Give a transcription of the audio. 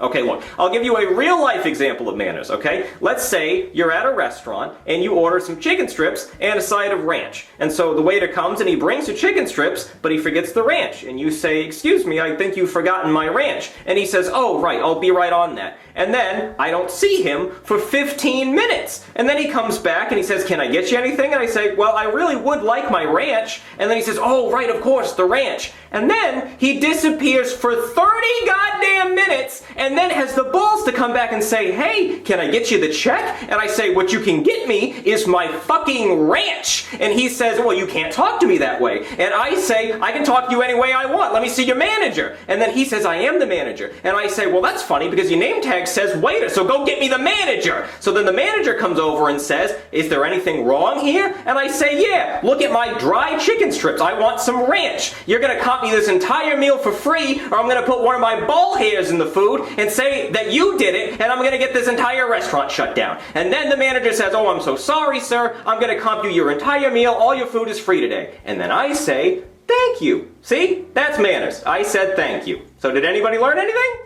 Okay, look, I'll give you a real life example of manners, okay? Let's say you're at a restaurant and you order some chicken strips and a side of ranch. And so the waiter comes and he brings the chicken strips, but he forgets the ranch. And you say, excuse me, I think you've forgotten my ranch. And he says, oh, right, I'll be right on that. And then I don't see him for 15 minutes. And then he comes back and he says, can I get you anything? And I say, well, I really would like my ranch. And then he says, oh, right, of course, the ranch. And then he disappears for 30 goddamn minutes and then has the balls to come back and say, hey, can I get you the check? And I say, what you can get me is my fucking ranch. And he says, well, you can't talk to me that way. And I say, I can talk to you any way I want. Let me see your manager. And then he says, I am the manager. And I say, well, that's funny because your name tag says waiter, so go get me the manager. So then the manager comes over and says, is there anything wrong here? And I say, yeah, look at my dry chicken strips. I want some ranch. You're going to comp me this entire meal for free, or I'm going to put one of my ball hairs in the food and say that you did it, and I'm going to get this entire restaurant shut down. And then the manager says, oh, I'm so sorry, sir. I'm going to comp you your entire meal. All your food is free today. And then I say, thank you. See? That's manners. I said thank you. So did anybody learn anything?